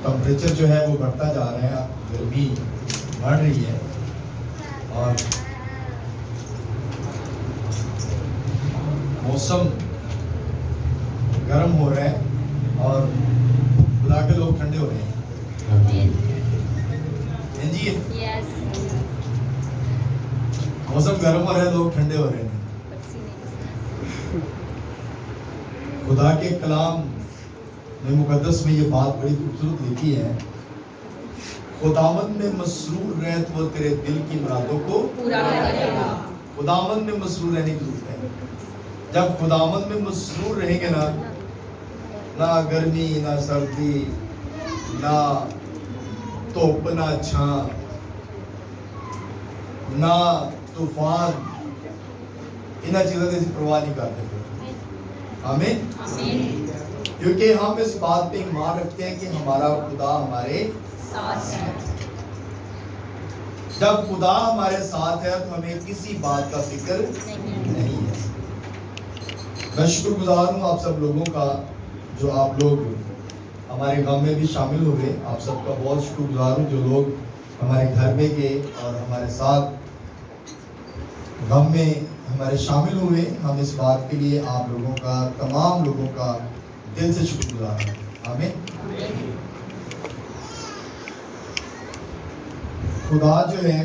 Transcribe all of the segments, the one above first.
Temperature جو ہے وہ بڑھتا جا رہا ہے, گرمی بڑھ رہی ہے اور موسم گرم ہو رہا ہے اور خدا کے لوگ ٹھنڈے ہو رہے ہیں. جی موسم گرم ہو رہا ہے, لوگ ٹھنڈے ہو رہے ہیں. خدا کے کلام میں مقدس میں یہ بات بڑی خوبصورت لکھی ہے, خداوند میں مسرور رہ تو وہ تیرے دل کی مرادوں کو پورا کرے گا. خداوند میں مسرور رہنے کی ضرورت ہے. جب خداوند میں مسرور رہیں گے نا, نہ گرمی نہ سردی نہ دھوپ نہ چھاں نہ طوفان, انہاں چیزوں کی پرواہ نہیں کرتے. آمین. کیونکہ ہم اس بات پہ ایمان رکھتے ہیں کہ ہمارا خدا ہمارے ساتھ ہے. جب خدا ہمارے ساتھ ہے تو ہمیں کسی بات کا فکر نہیں ہے. میں شکر گزار ہوں آپ سب لوگوں کا جو آپ لوگ ہمارے غم میں بھی شامل ہوئے. آپ سب کا بہت شکر گزار ہوں جو لوگ ہمارے گھر میں گئے اور ہمارے ساتھ غم میں ہمارے شامل ہوئے. ہم اس بات کے لیے آپ لوگوں کا, تمام لوگوں کا دل سے شکر گزار ہیں. آمین. خدا جو ہے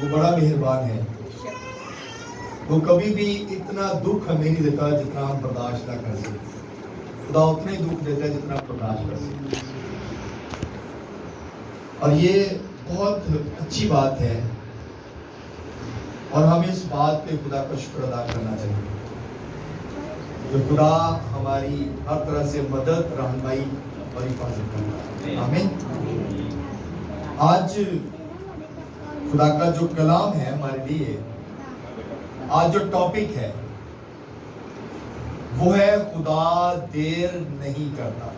وہ بڑا مہربان ہے. وہ کبھی بھی اتنا دکھ ہمیں نہیں دیتا جتنا ہم برداشت نہ کر سکتے. خدا اتنے دکھ دیتا ہے جتنا برداشت کر سکتے. اور یہ بہت اچھی بات ہے اور ہمیں اس بات پہ خدا کا شکر ادا کرنا چاہیے کہ خدا ہماری ہر طرح سے مدد, رہنمائی اور حفاظت کرتا ہے. آمین. آج خدا کا جو کلام ہے ہمارے لیے, آج جو ٹاپک ہے وہ ہے خدا دیر نہیں کرتا.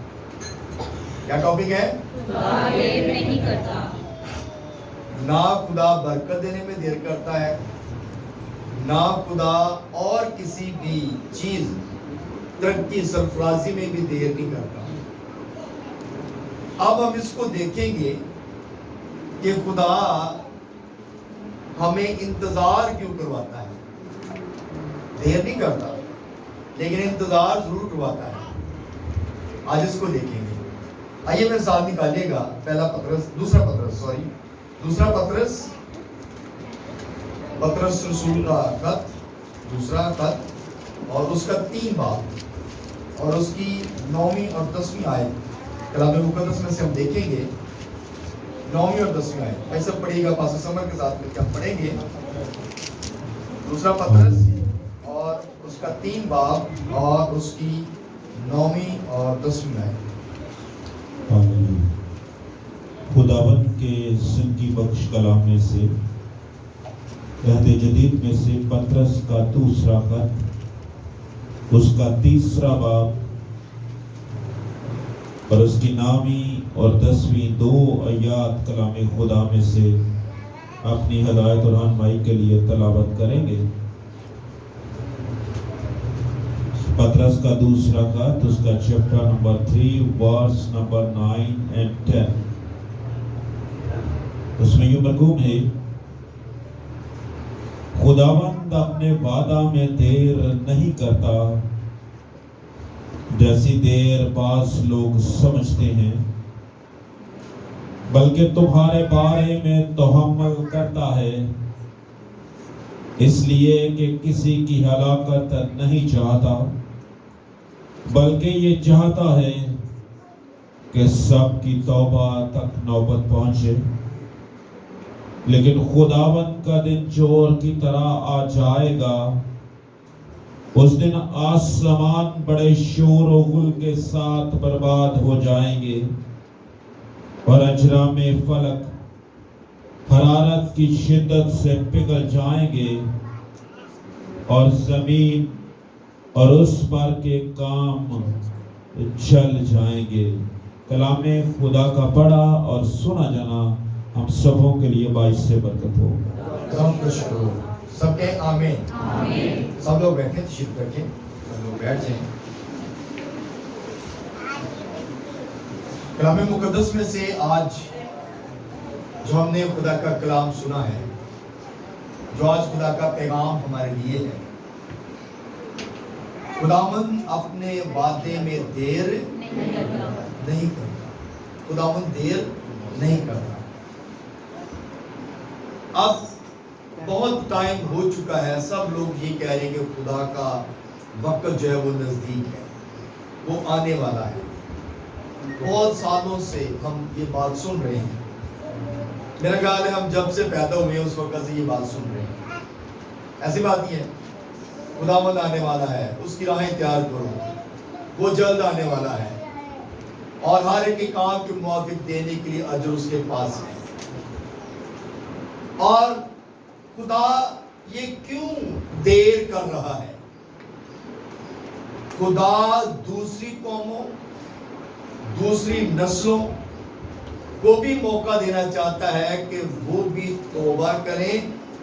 کیا ٹاپک ہے؟ خدا دیر نہیں کرتا. نہ خدا برکت دینے میں دیر کرتا ہے, نہ خدا اور کسی بھی چیز ترقی سرفرازی میں بھی دیر نہیں کرتا. اب ہم اس کو دیکھیں گے کہ خدا ہمیں انتظار کیوں کرواتا ہے. دیر نہیں کرتا لیکن انتظار ضرور کرواتا ہے. آج اس کو دیکھیں گے. آئیے میرے ساتھ نکالیے گا دوسرا پطرس رسول کا خط, دوسرا خط اور اس کا 3 باب اور اس کی 9ویں اور 10ویں آیت کلام مقدس میں سے ہم دیکھیں گے. 9ویں اور 10ویں آیت ایسا پڑھیے گا, پاسٹر سمر کے ساتھ مل کے ہم پڑھیں گے. دوسرا پطرس اور اس کا 3 باب اور اس کی 9ویں اور 10ویں آیت. خداوند کے زندگی بخش کلام میں سے, عہد جدید میں سے پطرس کا دوسرا خط, اس کا 3 باب اور اس کی 9ویں اور 10ویں 2 آیات کلام خدا میں سے اپنی ہدایت اور رہنمائی کے لیے تلاوت کریں گے. پطرس کا دوسرا خط, اس کا chapter number 3 verse number 9 and 10. اس میں یوں مرغوم ہے, خداوند اپنے وعدہ میں دیر نہیں کرتا جیسی دیر بعض لوگ سمجھتے ہیں, بلکہ تمہارے بارے میں تحمل کرتا ہے, اس لیے کہ کسی کی ہلاکت نہیں چاہتا, بلکہ یہ چاہتا ہے کہ سب کی توبہ تک نوبت پہنچے. لیکن خداوند کا دن چور کی طرح آ جائے گا. اس دن آسمان بڑے شور و غل کے ساتھ برباد ہو جائیں گے اور اجرام فلک حرارت کی شدت سے پگھل جائیں گے اور زمین اور اس پر کے کام جل جائیں گے. کلام خدا کا پڑھا اور سنا جانا ہم سبوں کے لیے باعث سے برکت ہو. سب کے آمین. سب لوگ بیٹھیں, تشریف رکھیں, سب لوگ بیٹھ جائیں. کلام مقدس میں سے آج جو ہم نے خدا کا کلام سنا ہے، جو آج خدا کا پیغام ہمارے لیے ہے، خداوند اپنے وعدے میں دیر نہیں کرتا، خداوند دیر نہیں کرتا۔ اب بہت ٹائم ہو چکا ہے، سب لوگ یہ کہہ رہے ہیں کہ خدا کا وقت جو ہے وہ نزدیک ہے، وہ آنے والا ہے۔ بہت سالوں سے ہم یہ بات سن رہے ہیں، میرا خیال ہے ہم جب سے پیدا ہوئے ہیں اس وقت سے یہ بات سن رہے ہیں۔ ایسی بات نہیں ہے، خداوند آنے والا ہے، اس کی راہیں تیار کرو، وہ جلد آنے والا ہے، اور ہر ایک کے کام کے موافق دینے کے لیے اجر اس کے پاس ہے۔ اور خدا یہ کیوں دیر کر رہا ہے؟ خدا دوسری قوموں، دوسری نسلوں کو بھی موقع دینا چاہتا ہے کہ وہ بھی توبہ کریں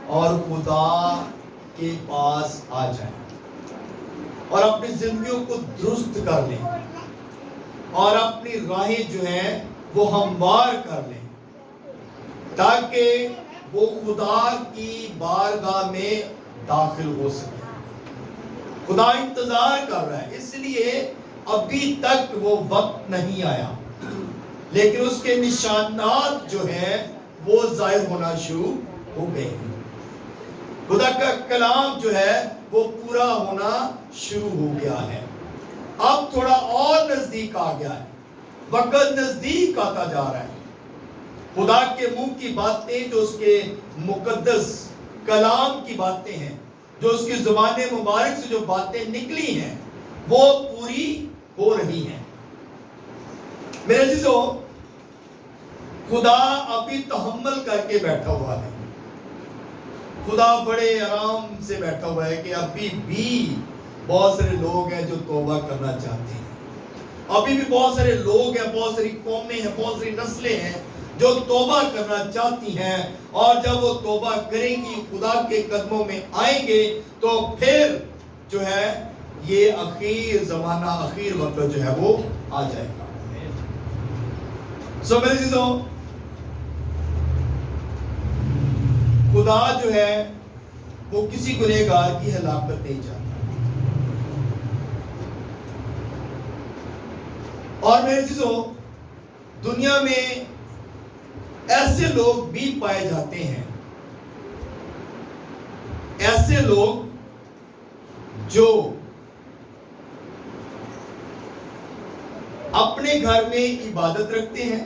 اور خدا کے پاس آ جائیں اور اپنی زندگیوں کو درست کر لیں اور اپنی راہیں جو ہیں وہ ہموار کر لیں، تاکہ وہ خدا کی بارگاہ میں داخل ہو سکے۔ خدا انتظار کر رہا ہے، اس لیے ابھی تک وہ وقت نہیں آیا، لیکن اس کے نشانات جو ہیں وہ ظاہر ہونا شروع ہو گئے ہیں۔ خدا کا کلام جو ہے وہ پورا ہونا شروع ہو گیا ہے، اب تھوڑا اور نزدیک آ گیا ہے، وقت نزدیک آتا جا رہا ہے۔ خدا کے منہ کی باتیں، جو اس کے مقدس کلام کی باتیں ہیں، جو اس کی زبان مبارک سے جو باتیں نکلی ہیں، وہ پوری ہو رہی ہیں۔ میرے عزیزو، خدا ابھی تحمل کر کے بیٹھا ہوا ہے، خدا بڑے آرام سے بیٹھا ہوا ہے کہ ابھی بھی بہت سارے لوگ ہیں جو توبہ کرنا چاہتے ہیں، ابھی بھی بہت سارے لوگ ہیں، بہت ساری قومیں ہیں، بہت ساری نسلیں ہیں جو توبہ کرنا چاہتی ہیں، اور جب وہ توبہ کریں گی، خدا کے قدموں میں آئیں گے، تو پھر جو ہے یہ اخیر زمانہ، اخیر وقت جو ہے وہ آ جائے گا۔ سو میرے عزیزوں، خدا جو ہے وہ کسی گنہگار کی ہلاکت نہیں چاہتا، اور میرے عزیزوں دنیا میں ایسے لوگ بھی پائے جاتے ہیں، ایسے لوگ جو اپنے گھر میں عبادت رکھتے ہیں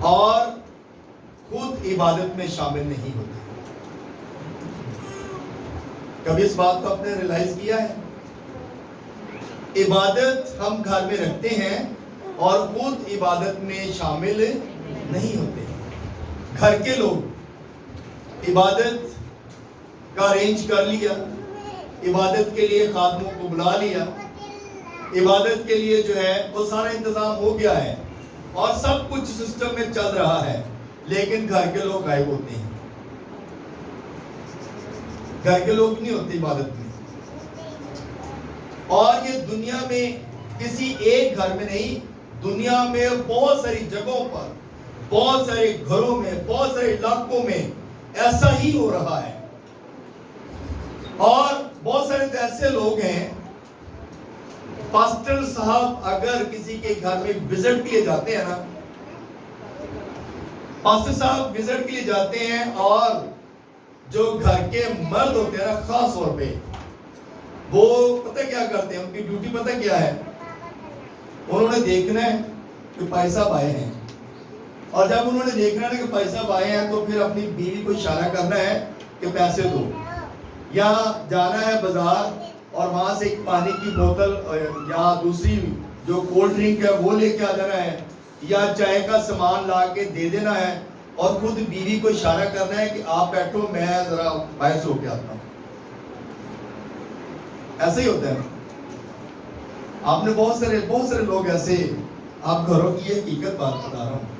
اور خود عبادت میں شامل نہیں ہوتے۔ کبھی اس بات کو آپ نے ریلائز کیا ہے؟ عبادت ہم گھر میں رکھتے ہیں اور خود عبادت میں شامل نہیں ہوتے۔ گھر کے لوگ عبادت کا ارینج کر لیا، عبادت کے لیے خادموں کو بلا لیا، عبادت کے لیے جو ہے وہ سارا انتظام ہو گیا ہے اور سب کچھ سسٹم میں چل رہا ہے، لیکن گھر کے لوگ غائب ہوتے ہیں، گھر کے لوگ نہیں ہوتے عبادت میں۔ اور یہ دنیا میں کسی ایک گھر میں نہیں، دنیا میں بہت ساری جگہوں پر، بہت سارے گھروں میں، بہت سارے علاقوں میں ایسا ہی ہو رہا ہے۔ اور بہت سارے ایسے لوگ ہیں، پاسٹر صاحب اگر کسی کے گھر میں وزٹ کے لیے جاتے ہیں نا، پاسٹر صاحب وزٹ کے لیے جاتے ہیں، اور جو گھر کے مرد ہوتے ہیں نا، خاص طور پہ وہ پتہ کیا کرتے ہیں، ان کی ڈیوٹی پتہ کیا ہے؟ انہوں نے دیکھنا ہے کہ بھائی صاحب آئے ہیں، اور جب انہوں نے دیکھنا ہے کہ بھائی صاحب آئے ہیں تو پھر اپنی بیوی کو اشارہ کرنا ہے کہ پیسے دو، یا جانا ہے بازار اور وہاں سے ایک پانی کی بوتل یا دوسری جو کولڈ ڈرنک ہے وہ لے کے آ جانا ہے، یا چائے کا سامان لا کے دے دینا ہے، اور خود بیوی کو اشارہ کرنا ہے کہ آپ بیٹھو، میں ذرا باہر سے ہو کے آتا ہوں۔ ایسا ہی ہوتا ہے۔ آپ نے بہت سارے لوگ ایسے، آپ گھروں کی یہ حقیقت بات بتا رہا ہوں،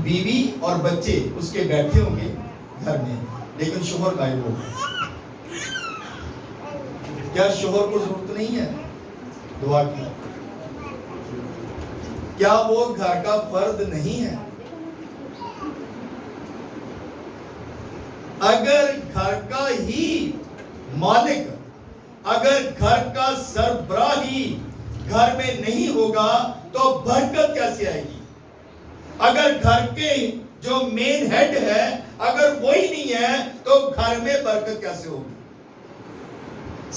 بیوی اور بچے اس کے بیٹھے ہوں گے گھر میں، لیکن شوہر غائب ہوگا۔ کیا شوہر کو ضرورت نہیں ہے؟ دعا کی. کیا وہ گھر کا فرد نہیں ہے؟ اگر گھر کا ہی مالک، اگر گھر کا سربراہ ہی گھر میں نہیں ہوگا تو برکت کیسے آئے گی؟ اگر گھر کے جو مین ہیڈ ہے اگر وہی نہیں ہے تو گھر میں برکت کیسے ہوگی؟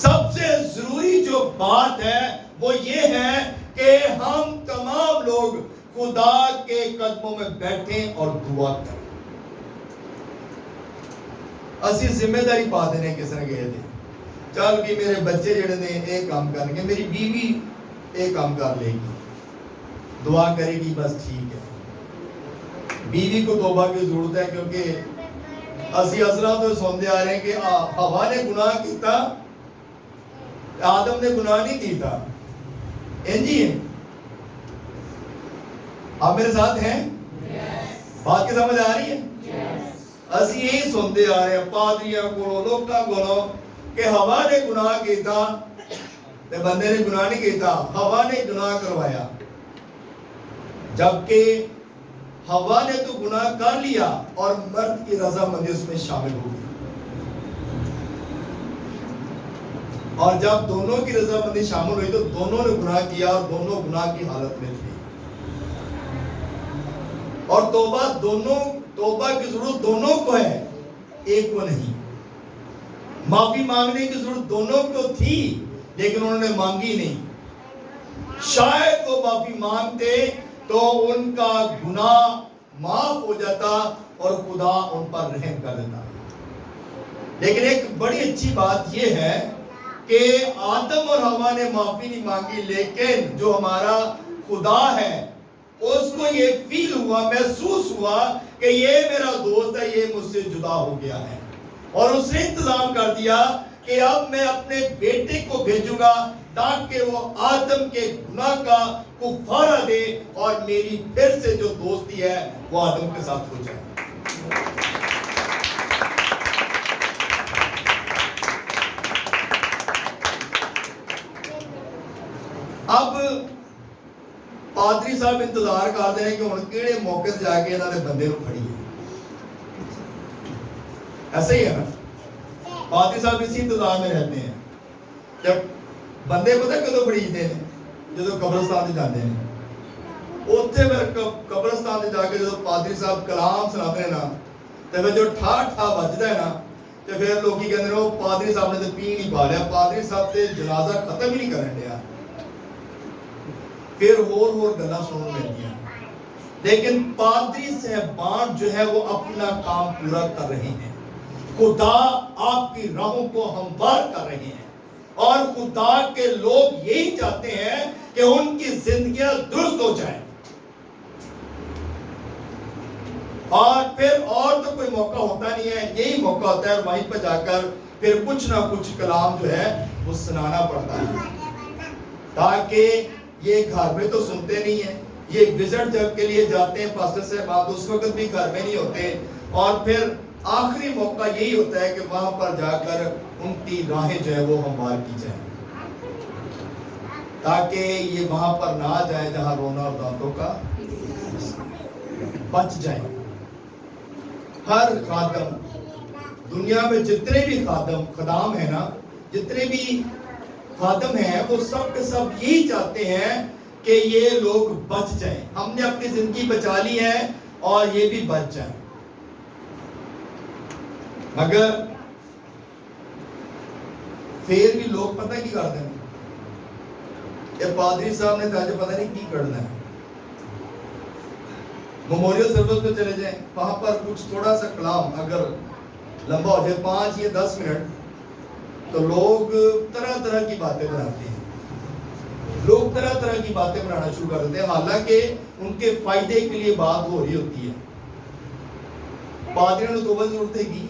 سب سے ضروری جو بات ہے وہ یہ ہے کہ ہم تمام لوگ خدا کے قدموں میں بیٹھیں اور دعا کریں. اسی ذمہ داری پا دینے کس نے گئے تھے، چل کہ میرے بچے جڑے نے ایک کام کریں گے، میری بیوی ایک کام کر لے گی، دعا کرے گی، بس ٹھیک ہے. بیوی کو توبہ کی ضرورت ہے، کیونکہ اسی ازرا تو سنتے آ رہے ہیں کہ ہوا نے گناہ کیتا، آدم نے گناہ نہیں کیتا. جی آپ میرے ساتھ ہیں؟ بات کی سمجھ آ رہی ہے؟ اسی یہی سنتے آ رہے ہیں پادریاں کو، لوکاں کو، کہ ہوا نے گناہ کیتا تے بندے نے گناہ نہیں کیتا، ہوا نے گناہ کروایا. جبکہ ہوا نے تو گناہ کر لیا اور مرد کی رضامندی اس میں شامل ہو گئی. اور جب دونوں کی رضامندی شامل ہوئی تو دونوں نے گناہ کیا اور دونوں گناہ کی حالت میں تھے. اور توبہ کی ضرورت دونوں کو ہے، ایک کو نہیں. معافی مانگنے کی ضرورت دونوں کو تھی لیکن انہوں نے مانگی نہیں. شاید وہ معافی مانگتے تو ان کا گناہ معاف ہو جاتا اور خدا ان پر رحم کر دیتا. لیکن ایک بڑی اچھی بات یہ ہے کہ آدم اور ہوا نے معافی نہیں مانگی، لیکن جو ہمارا خدا ہے اس کو یہ فیل ہوا، محسوس ہوا کہ یہ میرا دوست ہے، یہ مجھ سے جدا ہو گیا ہے. اور اس نے انتظام کر دیا کہ اب میں اپنے بیٹے کو بھیجوں گا تاکہ وہ آدم کے گناہ کا کفارہ دے اور میری پھر سے جو دوستی ہے وہ آدم کے ساتھ ہو جائے. اب پادری صاحب انتظار کرتے ہیں کہ ہن کیڑے موقع تے جا کے انہاں دے بندے نو پھڑیے. ایسے ہی ہے نا، پادری صاحب اسی انتظار میں رہتے ہیں. جب بندے پتہ کدوں پھڑیجتے ہیں؟ جدو قبرستان تے جاندے ہیں. اوتھے پھر قبرستان تے جا کے جدو پادری صاحب کلام سناتے ہیں نا تے پھر جو ٹھا ٹھا بجدا ہے نا تے پھر لوکی کہندے نے او پادری صاحب نے تے پی نہیں پا لیا، پادری صاحب تے جنازہ ختم ہی نہیں کرن دیا. پھر اور گلا سننے ملتی ہیں. لیکن پادری صاحبان جو ہے وہ اپنا کام پورا کر رہے ہیں. خدا آپ کی راہوں کو ہموار کر رہے ہیں اور خدا کے لوگ یہی چاہتے ہیں کہ ان کی زندگیاں درست ہو جائیں. اور پھر اور تو کوئی موقع ہوتا نہیں ہے، یہی موقع ہوتا ہے اور وہیں پہ جا کر پھر کچھ نہ کچھ کلام جو ہے وہ سنانا پڑتا ہے. تاکہ یہ گھر میں تو سنتے نہیں ہیں، یہ وزٹ جب کے لیے جاتے ہیں پاسٹر صاحب اس وقت بھی گھر میں نہیں ہوتے. اور پھر آخری موقع یہی ہوتا ہے کہ وہاں پر جا کر ان کی راہیں جو ہے وہ ہموار کی جائیں تاکہ یہ وہاں پر نہ جائے جہاں رونا اور دانتوں کا بچ جائیں. ہر خادم دنیا میں جتنے بھی خدام ہیں نا، جتنے بھی خادم ہیں وہ سب کے سب یہی چاہتے ہیں کہ یہ لوگ بچ جائیں. ہم نے اپنی زندگی بچا لی ہے اور یہ بھی بچ جائیں. مگر پھر بھی لوگ پتہ کی کرتے ہیں، یہ پادری صاحب نے کہا پتہ نہیں کی کرنا ہے. میموریل سروس پہ چلے جائیں، وہاں پر کچھ تھوڑا سا کلام اگر لمبا ہو جائے 5 یا 10 منٹ تو لوگ طرح طرح کی باتیں بناتے ہیں. لوگ طرح طرح کی باتیں بنانا شروع کر دیتے ہیں، حالانکہ ان کے فائدے کے لیے بات ہو رہی ہوتی ہے. پادریوں نے توبہ کی ضرورت ہے کی؟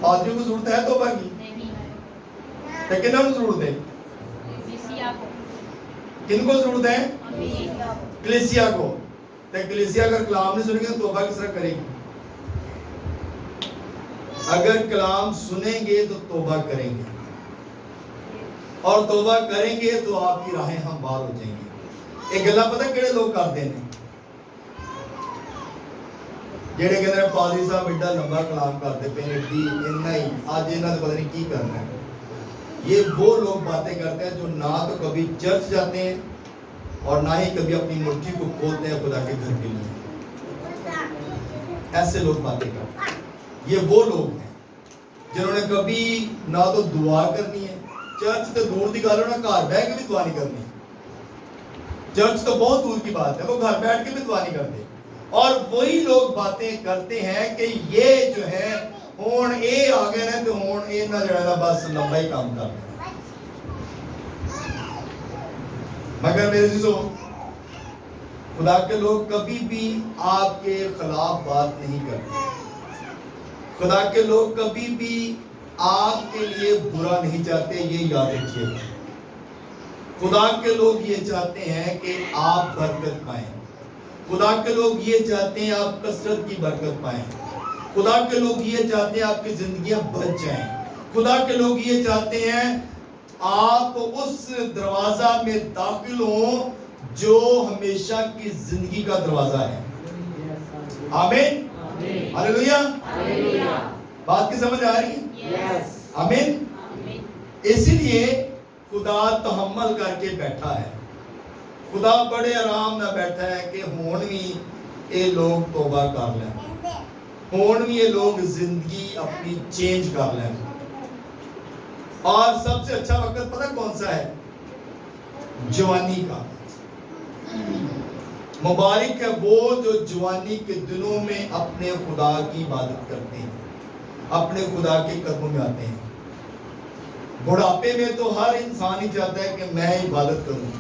پادریوں کو ضرورت ہے توبہ کی؟ لیکن ہم ضرورت ہے کن کو ضرورت ہے؟ کلیسیا کو. کلیسیا اگر کلام نہیں سنیں گے تو توبہ کس طرح کرے گی؟ اگر کلام سنیں گے تو توبہ کریں گے. اور توبہ کریں گے تو آپ کی راہیں ہموار ہو جائیں گی. ایک گلا پتہ کہڑے لوگ کرتے ہیں جڑے کہتے ہیں پادری صاحب ایڈا لمبا کلام کرتے پہ ایڈی اتنا ہی آج انہوں نے پتہ نہیں کی کرنا ہے. یہ وہ لوگ باتیں کرتے ہیں جو نہ تو کبھی چرچ جاتے ہیں اور نہ ہی کبھی اپنی مٹھی کو کھولتے ہیں خدا کے گھر کے لیے. ایسے لوگ باتیں کرتے ہیں. یہ وہ لوگ ہیں جنہوں نے کبھی نہ تو دعا کرنی ہے, چرچ تو دور کی گل ہے, نہ گھر بیٹھ کے بھی دعا نہیں کرنی. چرچ تو بہت دور کی بات ہے, وہ گھر بیٹھ کے بھی دعا نہیں کرتے. اور وہی لوگ باتیں کرتے ہیں کہ یہ جو ہے ہون اے آگے رہے تو ہون اے نہ جڑا بس لمبا ہی کام کرتے ہیں. مگر میرے عزیزو, خدا کے لوگ کبھی بھی آپ کے خلاف بات نہیں کرتے. خدا کے لوگ کبھی بھی آپ کے لیے برا نہیں چاہتے, یہ یاد رکھیے. خدا کے لوگ یہ چاہتے ہیں کہ آپ برکت پائیں. خدا کے لوگ یہ چاہتے ہیں آپ کثرت کی برکت پائیں. خدا کے لوگ یہ چاہتے ہیں آپ کی زندگیاں بچ جائیں. خدا کے لوگ یہ چاہتے ہیں آپ اس دروازہ میں داخل ہوں جو ہمیشہ کی زندگی کا دروازہ ہے. آمین, ہاللیلویہ. بات کی سمجھ آ رہی ہے؟ آمین. اسی لیے خدا تحمل کر کے بیٹھا ہے. خدا بڑے آرام نہ بیٹھا ہے کہ ہون بھی یہ لوگ توبہ کر لیں, ہون بھی یہ لوگ زندگی اپنی چینج کر لیں. اور سب سے اچھا وقت پتہ کون سا ہے؟ جوانی کا. مبارک ہے وہ جو جوانی کے دنوں میں اپنے خدا کی عبادت کرتے ہیں, اپنے خدا کے قدموں میں آتے ہیں. بڑھاپے میں تو ہر انسان ہی چاہتا ہے کہ میں عبادت کروں,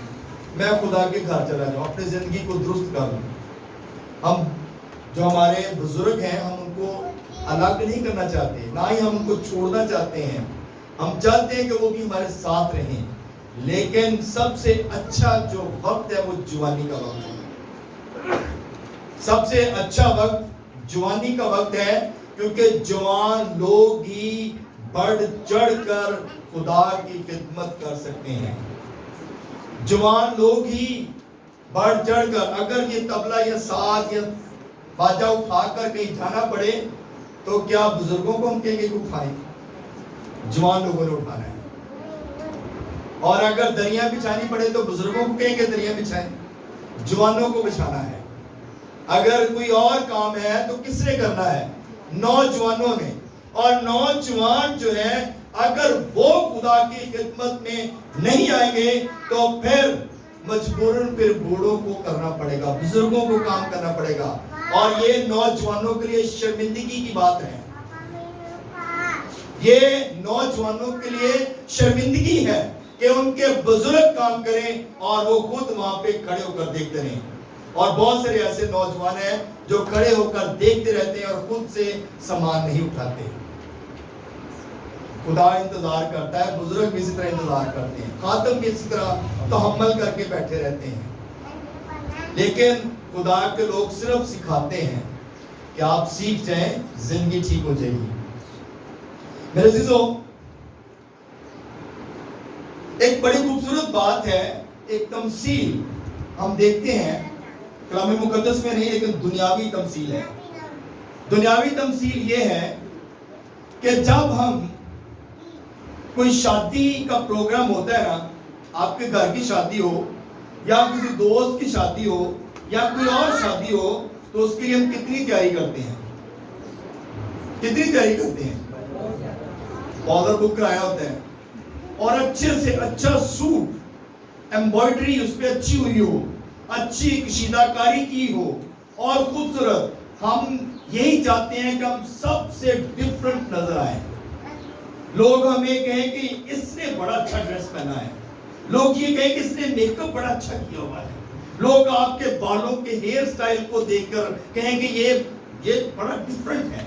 میں خدا کے گھر چلا جاؤں, اپنی زندگی کو درست کر لوں. ہم جو ہمارے بزرگ ہیں ہم ان کو الگ نہیں کرنا چاہتے, نہ ہی ہم ان کو چھوڑنا چاہتے ہیں. ہم چاہتے ہیں کہ وہ بھی ہمارے ساتھ رہیں. لیکن سب سے اچھا جو وقت ہے وہ جوانی کا وقت ہے. سب سے اچھا وقت جوانی کا وقت ہے, کیونکہ جوان لوگ ہی بڑھ چڑھ کر خدا کی خدمت کر سکتے ہیں. جوان لوگ ہی بڑھ چڑھ کر, اگر یہ طبلہ یا ساز یا باجا اٹھا کر کہیں جانا پڑے تو کیا بزرگوں کو ہم کہیں گے کہ اٹھائیں؟ جوان لوگوں نے اٹھانا ہے. اور اگر دریا بچھانی پڑے تو بزرگوں کو کہیں گے دریا بچھائیں, جوانوں کو بچھانا ہے. اگر کوئی اور کام ہے تو کس نے کرنا ہے؟ نوجوانوں نے. اور نوجوان جو ہے اگر وہ خدا کی خدمت میں نہیں آئیں گے تو پھر مجبوراً پھر بوڑھوں کو کرنا پڑے گا, بزرگوں کو کام کرنا پڑے گا. اور یہ نوجوانوں کے لیے شرمندگی کی بات ہے. یہ نوجوانوں کے لیے شرمندگی ہے کہ ان کے بزرگ کام کریں اور وہ خود وہاں پہ کھڑے ہو کر دیکھتے رہیں. اور بہت سارے ایسے نوجوان ہیں جو کھڑے ہو کر دیکھتے رہتے ہیں اور خود سے سامان نہیں اٹھاتے. خدا انتظار کرتا ہے, بزرگ بھی اسی طرح انتظار کرتے ہیں, خادم بھی اسی طرح تحمل کر کے بیٹھے رہتے ہیں. لیکن خدا کے لوگ صرف سکھاتے ہیں کہ آپ سیکھ جائیں, زندگی ٹھیک ہو جائے گی. میرے عزیزو, ایک بڑی خوبصورت بات ہے, ایک تمثیل ہم دیکھتے ہیں کلام مقدس میں نہیں لیکن دنیاوی تمثیل ہے. دنیاوی تمثیل یہ ہے کہ جب ہم کوئی شادی کا پروگرام ہوتا ہے نا, آپ کے گھر کی شادی ہو یا کسی دوست کی شادی ہو یا کوئی اور شادی ہو, تو اس کے لیے ہم کتنی تیاری کرتے ہیں؟ کتنی تیاری کرتے ہیں؟ آڈر بک کرایا ہوتا ہے اور اچھے سے اچھا سوٹ, ایمبرائڈری اس پہ اچھی ہوئی ہو, اچھی کشیدہ کاری کی ہو اور خوبصورت. ہم یہی چاہتے ہیں کہ ہم سب سے ڈیفرنٹ نظر آئیں. لوگ ہمیں کہیں کہ اس نے بڑا اچھا ڈریس پہنا ہے, لوگ یہ کہیں کہ اس نے میک اپ بڑا اچھا کیا ہوا ہے, لوگ آپ کے بالوں کے ہیئر سٹائل کو دیکھ کر کہیں کہ یہ بڑا ڈیفرنٹ ہے.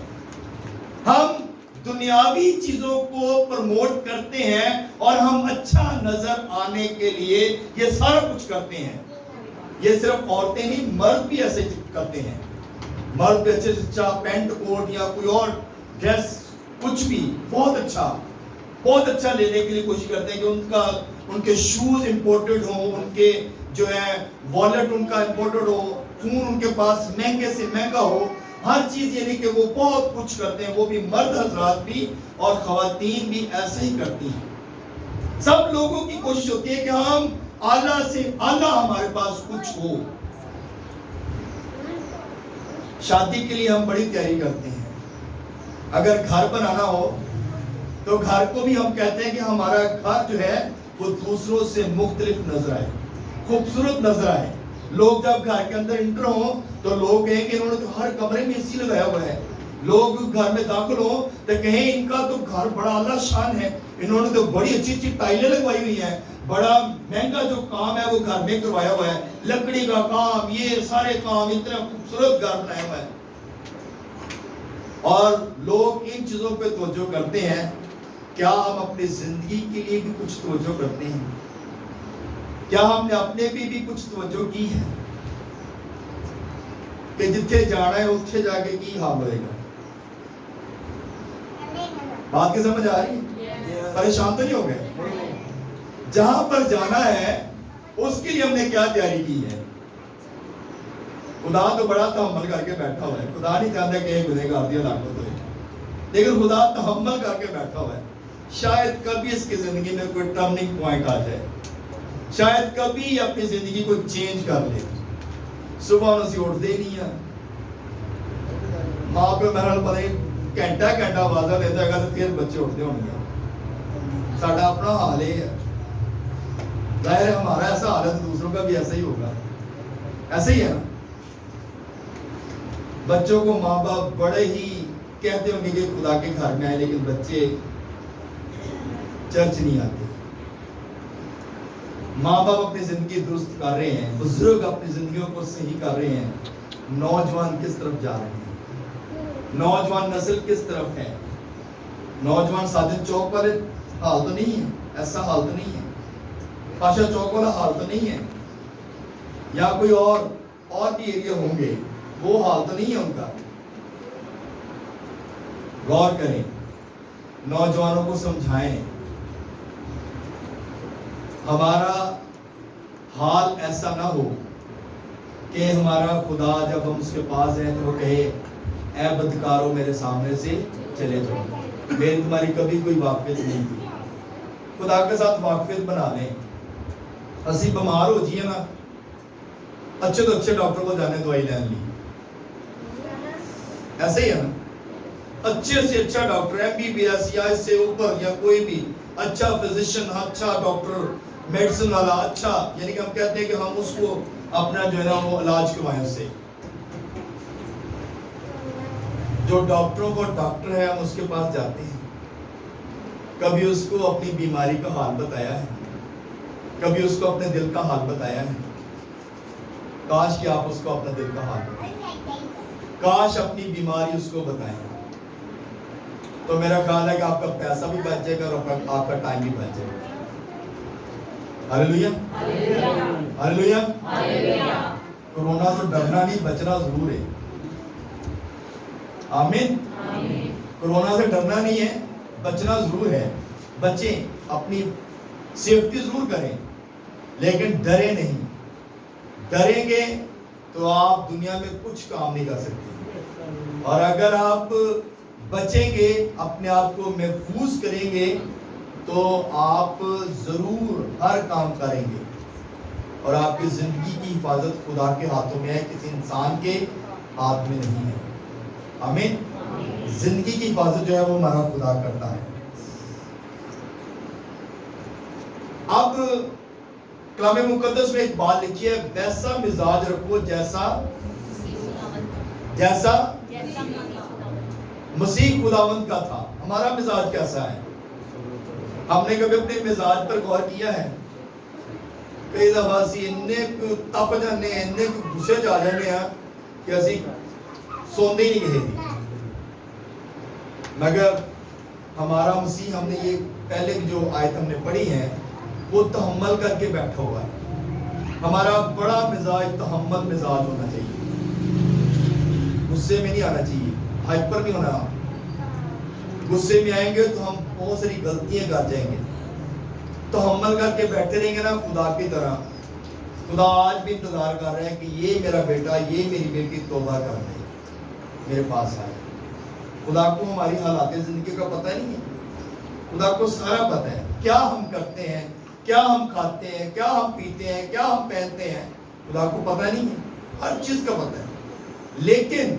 ہم دنیاوی چیزوں کو پروموٹ کرتے ہیں اور ہم اچھا نظر آنے کے لیے یہ سارا کچھ کرتے ہیں. یہ صرف عورتیں نہیں, مرد بھی ایسے کرتے ہیں. مرد بھی اچھا پینٹ کوٹ یا کوئی اور ڈریس کچھ بھی بہت اچھا. بہت اچھا لینے کے لیے کوشش کرتے ہیں کہ ان کے شوز امپورٹڈ ہوں، ان کے جو ہے والٹ ان کا امپورٹڈ ہو، فون ان کے پاس مہنگے سے مہنگا ہو، ہر چیز یعنی کہ وہ بہت کچھ کرتے ہیں. وہ بھی مرد حضرات بھی اور خواتین بھی ایسا ہی کرتی ہیں. سب لوگوں کی کوشش ہوتی ہے کہ ہم اعلیٰ سے اعلیٰ ہمارے پاس کچھ ہو. شادی کے لیے ہم بڑی تیاری کرتے ہیں. اگر گھر بنانا ہو تو گھر کو بھی ہم کہتے ہیں کہ ہمارا گھر جو ہے وہ دوسروں سے مختلف نظر آئے، خوبصورت نظر آئے. لوگ جب گھر کے اندر انٹر ہوں تو لوگ کہیں کہ انہوں نے تو ہر کمرے میں اے سی لگایا ہوا ہے. لوگ گھر میں داخل ہوں تو کہیں ان کا تو گھر بڑا اعلیٰ شان ہے، انہوں نے تو بڑی اچھی اچھی ٹائلیں لگوائی ہوئی ہیں، بڑا مہنگا جو کام ہے وہ گھر میں کروایا ہوا ہے، لکڑی کا کام، یہ سارے کام، اتنا خوبصورت گھر بنایا ہوا ہے. اور لوگ ان چیزوں پہ توجہ کرتے ہیں. کیا ہم اپنی زندگی کے لیے بھی کچھ توجہ کرتے ہیں؟ کیا ہم نے اپنے پہ بھی کچھ توجہ کی ہے کہ جتھے جانا ہے اتھے جا کے کی حال ہوئے گا؟ بات کی سمجھ آ رہی ہے؟ پریشان تو نہیں ہو گئے؟ جہاں پر جانا ہے اس کے لیے ہم نے کیا تیاری کی ہے؟ خدا تو بڑا تحمل کر کے بیٹھا ہوا ہے. خدا نہیں چاہتا کہ ایک گنہگار دی ہلاکت ہوئے، لیکن خدا تحمل کر کے بیٹھا ہوا ہے. شاید کبھی اس کی زندگی میں کوئی ٹرننگ پوائنٹ آ جائے، شاید کبھی اپنی زندگی کو چینج کر لے. صبح اسی اٹھتے ہی نہیں ہے، ماں پہ میرا پتہ ہی گھنٹہ آوازہ دیتا ہے تو پھر بچے اٹھتے ہوں گے. ساڈا اپنا حال ہے، ظاہر ہے ہمارا ایسا حال ہے تو دوسروں کا بھی ایسا ہی ہوگا. ایسا ہی ہے نا. بچوں کو ماں باپ بڑے ہی کہتے ہوں گے کہ خدا کے گھر میں آئے، لیکن بچے چرچ نہیں آتے. ماں باپ اپنی زندگی درست کر رہے ہیں، بزرگ اپنی زندگیوں کو صحیح کر رہے ہیں. نوجوان کس طرف جا رہے ہیں؟ نوجوان نسل کس طرف ہے؟ نوجوان ساجد چوک والے حال تو نہیں ہے، ایسا حال تو نہیں ہے. پاشا چوک والا حال تو نہیں ہے، یا کوئی اور بھی ایریا ہوں گے، وہ حال تو نہیں ہے ان کا. غور کریں، نوجوانوں کو سمجھائیں. ہمارا حال ایسا نہ ہو کہ ہمارا خدا جب ہم اس کے پاس ہیں تو وہ کہے اے بدکارو میرے سامنے سے چلے جاؤ، میری تمہاری کبھی کوئی واقفیت نہیں تھی. خدا کے ساتھ واقفیت بنا لیں. اسی بیمار ہو جائیے نا، اچھے تو اچھے ڈاکٹر کو جانے دوائی لین لی، ایسے ہی ہے نا. اچھے سے اچھا ڈاکٹر MBBS یا اس سے اوپر یا کوئی بھی اچھا فزیشین، اچھا ڈاکٹر، میڈیسن والا اچھا، یعنی کہ ہم کہتے ہیں کہ ہم اس کو اپنا جو ہے نا وہ علاج کروائیں. اس سے جو ڈاکٹروں کو ڈاکٹر ہے ہم اس کے پاس جاتے ہیں. کبھی اس کو اپنی بیماری کا حال بتایا ہے؟ کبھی اس کو اپنے دل کا حال بتایا ہے؟ کاش کہ آپ اس کو اپنا دل کا حال بتائیں، کاش اپنی بیماری اس کو بتائیں. تو میرا خیال ہے کہ آپ کا پیسہ بھی بچ جائے گا اور آپ کا ٹائم بھی بچ جائے گا. ہاللیلویا، ہاللیلویا. کورونا سے ڈرنا نہیں، بچنا ضرور ہے. آمین. کورونا سے ڈرنا نہیں ہے، بچنا ضرور ہے. بچیں، اپنی سیفٹی ضرور کریں، لیکن ڈرے نہیں. ڈریں گے تو آپ دنیا میں کچھ کام نہیں کر سکتے. اور اگر آپ بچیں گے، اپنے آپ کو محفوظ کریں گے، تو آپ ضرور ہر کام کریں گے. اور آپ کی زندگی کی حفاظت خدا کے ہاتھوں میں ہے، کسی انسان کے ہاتھ میں نہیں ہے. آمین. زندگی کی حفاظت جو ہے وہ ہمارا خدا کرتا ہے. اب کلام مقدس میں ایک بات لکھی ہے، ویسا مزاج رکھو جیسا مسیح خداوند کا تھا. ہمارا مزاج کیسا ہے؟ ہم نے کبھی اپنے مزاج پر غور کیا ہے؟ کئی دفعہ اسی اتنے تپ جانے ہیں، اتنے غصے جا جانے ہیں کہ اسی سوندے ہی نہیں گئے. مگر ہمارا مسیح، ہم نے یہ پہلے بھی جو آیت ہم نے پڑھی ہے وہ تحمل کر کے بیٹھا ہوا ہے. ہمارا بڑا مزاج تحمل مزاج ہونا چاہیے، غصے میں نہیں آنا چاہیے، ہائپر نہیں ہونا. غصے میں آئیں گے تو ہم بہت ساری غلطیاں کر جائیں گے، تو حمل کر کے بیٹھے رہیں گے نا خدا کی طرح. خدا آج بھی انتظار کر رہے ہیں کہ یہ میرا بیٹا، یہ میری بیٹی توبہ کر دے، میرے پاس آئے. خدا کو ہماری حالات زندگی کا پتہ نہیں ہے. خدا کو سارا پتہ ہے، کیا ہم کرتے ہیں، کیا ہم کھاتے ہیں، کیا ہم پیتے ہیں، کیا ہم پہنتے ہیں. خدا کو پتہ نہیں ہے، ہر چیز کا پتہ ہے. لیکن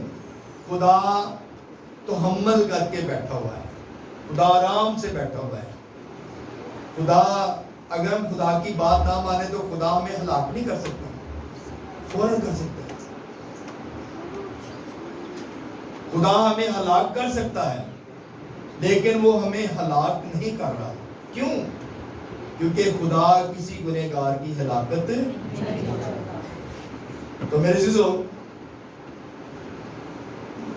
خدا تو حمل کر کے بیٹھا ہوا ہے، خدا آرام سے بیٹھا ہوا ہے. خدا اگر ہم خدا کی بات نہ مانے تو خدا ہمیں ہلاک نہیں کر سکتا، فوراً کر سکتا ہے. خدا ہمیں ہلاک کر سکتا ہے، لیکن وہ ہمیں ہلاک نہیں کر رہا. کیوں؟ کیونکہ خدا کسی گنہگار کی ہلاکت. تو میرے عزیزو،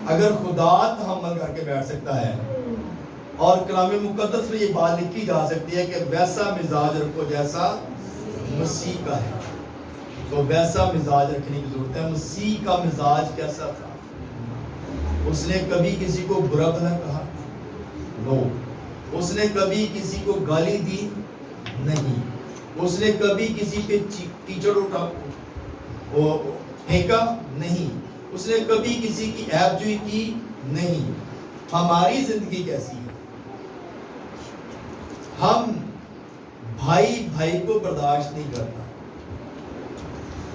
اگر خدا تحمل کر کے بیٹھ سکتا ہے، اور کلام مقدس میں یہ بات لکھی جا سکتی ہے کہ ویسا مزاج رکھو جیسا مسیح کا ہے، تو ویسا مزاج رکھنے کی ضرورت ہے. مسیح کا مزاج کیسا تھا؟ اس نے کبھی کسی کو برا بھلا کہا؟ نو. اس نے کبھی کسی کو گالی دی؟ نہیں. اس نے کبھی کسی پہ کیچڑ اٹھا پھینکا؟ نہیں. اس نے کبھی کسی کی عیب جوئی کی؟ نہیں. ہماری زندگی کیسی ہے؟ ہم بھائی بھائی کو برداشت نہیں کرتا،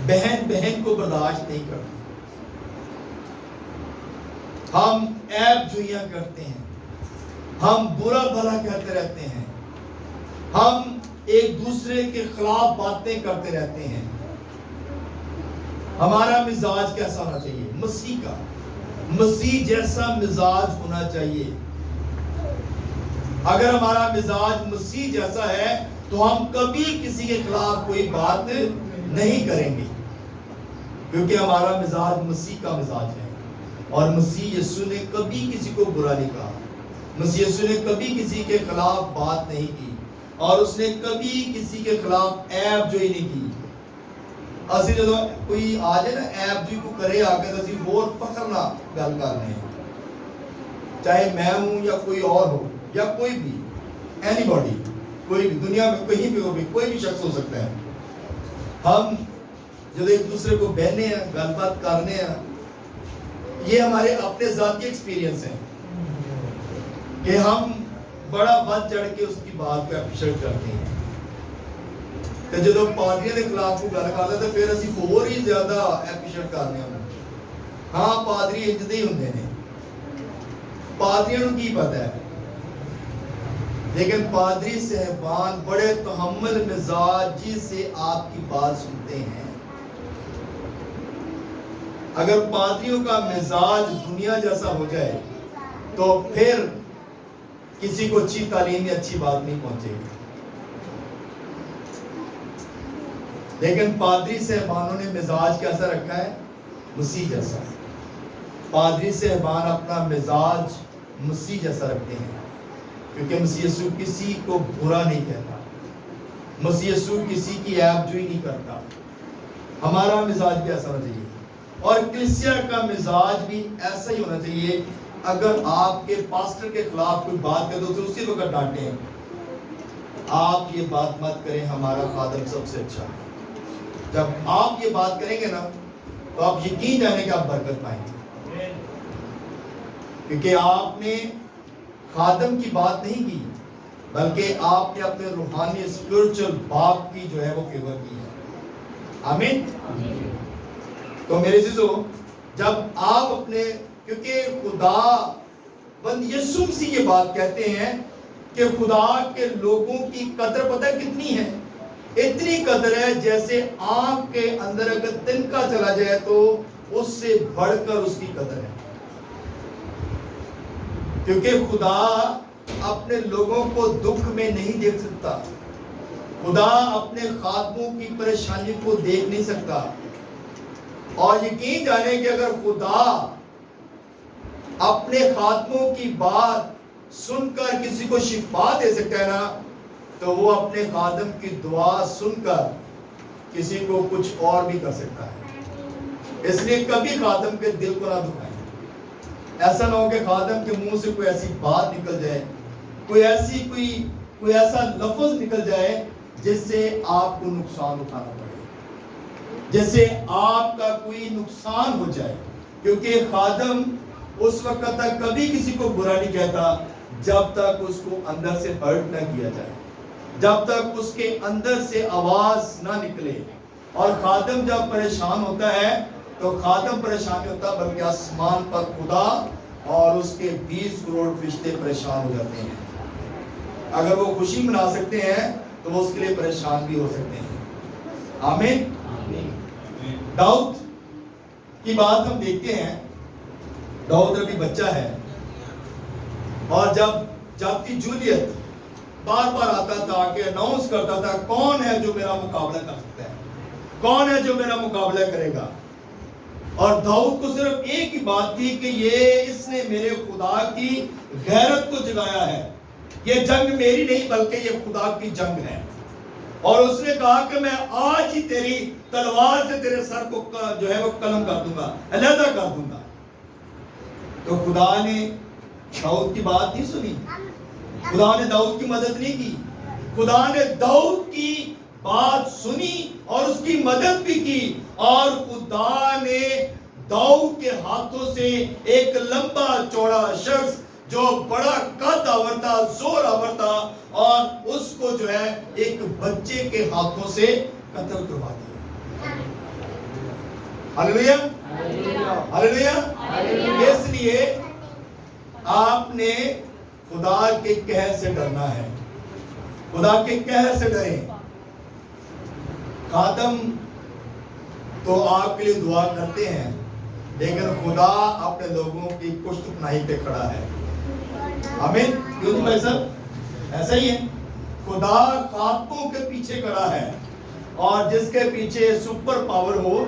بہن بہن کو برداشت نہیں کرتی. ہم عیب جوئیاں کرتے ہیں، ہم برا بھلا کہتے رہتے ہیں، ہم ایک دوسرے کے خلاف باتیں کرتے رہتے ہیں. ہمارا مزاج کیسا ہونا چاہیے؟ مسیح کا، مسیح جیسا مزاج ہونا چاہیے. اگر ہمارا مزاج مسیح جیسا ہے تو ہم کبھی کسی کے خلاف کوئی بات نہیں کریں گے، کیونکہ ہمارا مزاج مسیح کا مزاج ہے. اور مسیح یسوع نے کبھی کسی کو برا نہیں کہا، مسیح یسوع نے کبھی کسی کے خلاف بات نہیں کی، اور اس نے کبھی کسی کے خلاف عیب جوئی نہیں کی. اسی جدو کوئی آ جائے نا عیب جوئی کو کرے آ کے، اسی اور فخر نہ گل کر رہے ہیں، چاہے میں ہوں یا کوئی اور ہو یا کوئی بھی، اینی باڈی، کوئی بھی دنیا میں کہیں بھی ہو بھی، کوئی بھی شخص ہو سکتا ہے. ہم جب ایک دوسرے کو بہنے ہیں، گل بات کرنے ہیں، یہ ہمارے اپنے ذاتی ایکسپیرینس ہیں کہ ہم بڑا بڑھ چڑھ کے اس کی بات پہ اپریشیٹ کرتے ہیں. کہ جب پادریوں کے خلاف کو گل کرتے تو پھر اسی اور ہی زیادہ اپریشیٹ کرنے ہیں. ہاں پادری اجدے ہی ہوندے نے، پادریوں کی پتہ ہے، لیکن پادری صاحبان بڑے تحمل مزاجی سے آپ کی بات سنتے ہیں. اگر پادریوں کا مزاج دنیا جیسا ہو جائے تو پھر کسی کو اچھی تعلیم یا اچھی بات نہیں پہنچے گی. لیکن پادری صاحبانوں نے مزاج کیسا رکھا ہے؟ مسیح جیسا. پادری صاحبان اپنا مزاج مسیح جیسا رکھتے ہیں، کیونکہ مسیح یسوع کسی کو برا نہیں کہتا، مسیح یسوع کسی کی عیب جوئی نہیں کرتا. ہمارا مزاج بھی ایسا ہونا چاہیے، اور کلیسیا کا مزاج بھی ایسا ہی ہونا چاہیے. اگر آپ کے پاسٹر کے خلاف کوئی بات کرے تو اسی وقت ڈانٹیں، آپ یہ بات مت کریں، ہمارا خادم سب سے اچھا ہے. جب آپ یہ بات کریں گے نا تو آپ یقین جانے کہ آپ برکت پائیں گے، کیونکہ آپ نے خادم کی بات نہیں کی، بلکہ آپ نے اپنے روحانی اسپرچل باپ کی جو ہے وہ فیور کی ہے. آمین. تو میرے عزیزو، جب آپ اپنے، کیونکہ خدا بند یسوع مسیح یہ بات کہتے ہیں کہ خدا کے لوگوں کی قدر پتہ کتنی ہے؟ اتنی قدر ہے جیسے آنکھ کے اندر اگر تنکا چلا جائے تو اس سے بڑھ کر اس کی قدر ہے. کیونکہ خدا اپنے لوگوں کو دکھ میں نہیں دیکھ سکتا، خدا اپنے خادموں کی پریشانی کو دیکھ نہیں سکتا. اور یقین جانے کہ اگر خدا اپنے خادموں کی بات سن کر کسی کو شفا دے سکتا ہے نا، تو وہ اپنے خادم کی دعا سن کر کسی کو کچھ اور بھی کر سکتا ہے. اس لیے کبھی خادم کے دل کو نہ دکھائیں، ایسا نہ ہو کہ خادم کے منہ سے کوئی ایسی بات نکل جائے, کوئی ایسا لفظ نکل جائے جس سے آپ کو نقصان اٹھانا پڑے, جس سے آپ کا کوئی نقصان ہو جائے. کیونکہ خادم اس وقت تک کبھی کسی کو برا نہیں کہتا جب تک اس کو اندر سے ہرٹ نہ کیا جائے, جب تک اس کے اندر سے آواز نہ نکلے. اور خادم جب پریشان ہوتا ہے تو خادم پریشان نہیں ہوتا, بلکہ آسمان پر خدا اور اس کے 20 کروڑ فرشتے پریشان ہو جاتے ہیں. اگر وہ خوشی منا سکتے ہیں تو وہ اس کے لیے پریشان بھی ہو سکتے ہیں. آمین. داؤد کی بات ہم دیکھتے ہیں. داؤد ابھی بچہ ہے, اور جب کی جولیت بار بار آتا تھا کہ اناؤنس کرتا تھا کون ہے جو میرا مقابلہ کر سکتا ہے, کون ہے جو میرا مقابلہ کرے گا. اور داؤد کو صرف ایک ہی بات تھی کہ اس نے میرے خدا کی غیرت کو جگایا ہے. یہ جنگ میری نہیں بلکہ یہ خدا کی جنگ ہے. اور اس نے کہا کہ میں آج ہی تیری تلوار سے تیرے سر کو جو ہے وہ قلم کر دوں گا, علیحدہ کر دوں گا. تو خدا نے داؤد کی بات نہیں سنی, خدا نے داؤد کی مدد نہیں کی. خدا نے داؤد کی بات سنی اور اس کی مدد بھی کی, اور خدا نے داؤد کے ہاتھوں سے ایک لمبا چوڑا شخص جو بڑا قد آور تھا, زور آور تھا, اور اس کو جو ہے ایک بچے کے ہاتھوں سے قتل کروا دیا. ہلیلویا, ہلیلویا. اس لیے آپ نے خدا کے قہر سے ڈرنا ہے, خدا کے قہر سے ڈریں. خادم تو آپ کے لیے دعا کرتے ہیں, لیکن خدا اپنے لوگوں کی پشت پناہی پہ کھڑا ہے. آمین. کیوں بھائی صاحب, ایسا ہی ہے. خدا خادموں کے پیچھے کھڑا ہے, اور جس کے پیچھے سپر پاور ہو.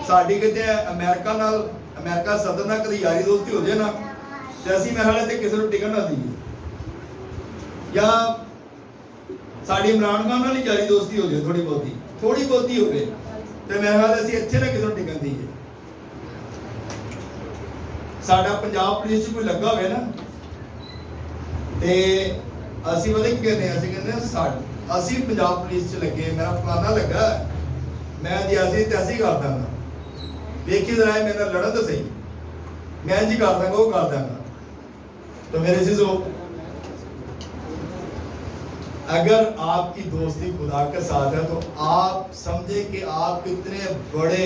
ساڈی کہتے ہیں امریکہ صدر نہ کدی یاری دوستی ہو جائے نا, جیسی میں حالت ہے کسی کو ٹکٹ نہ دیجیے, یا ساڈی عمران خان نال یاری دوستی ہو جائے تھوڑی بہتی ہو گئے, تو میرے خیال اسی اتنے نہ کسی کو ٹکٹ دیجیے. ساڈا پنجاب پولیس کوئی لگا ہوئے نا, تے اسی پتہ کی کہتے ہیں, اسی پنجاب پولیس چ لگے, میرا فلانا لگا, میں جیسی تیسی کر داں گا, دیکھی ذرا میرے نال لڑن تو صحیح, میں جی کر داں گا وہ کر داں گا. تو میرے عزیزو, اگر آپ کی دوستی خدا کے ساتھ ہے تو آپ سمجھے کہ آپ کتنے بڑے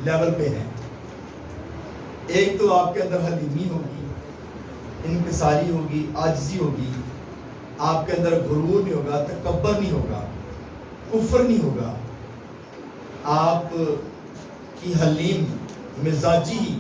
لیول پہ ہیں. ایک تو آپ کے اندر حلیمی ہوگی, انکساری ہوگی, عاجزی ہوگی. آپ کے اندر غرور نہیں ہوگا, تکبر نہیں ہوگا, کفر نہیں ہوگا. آپ کی حلیم مزاجی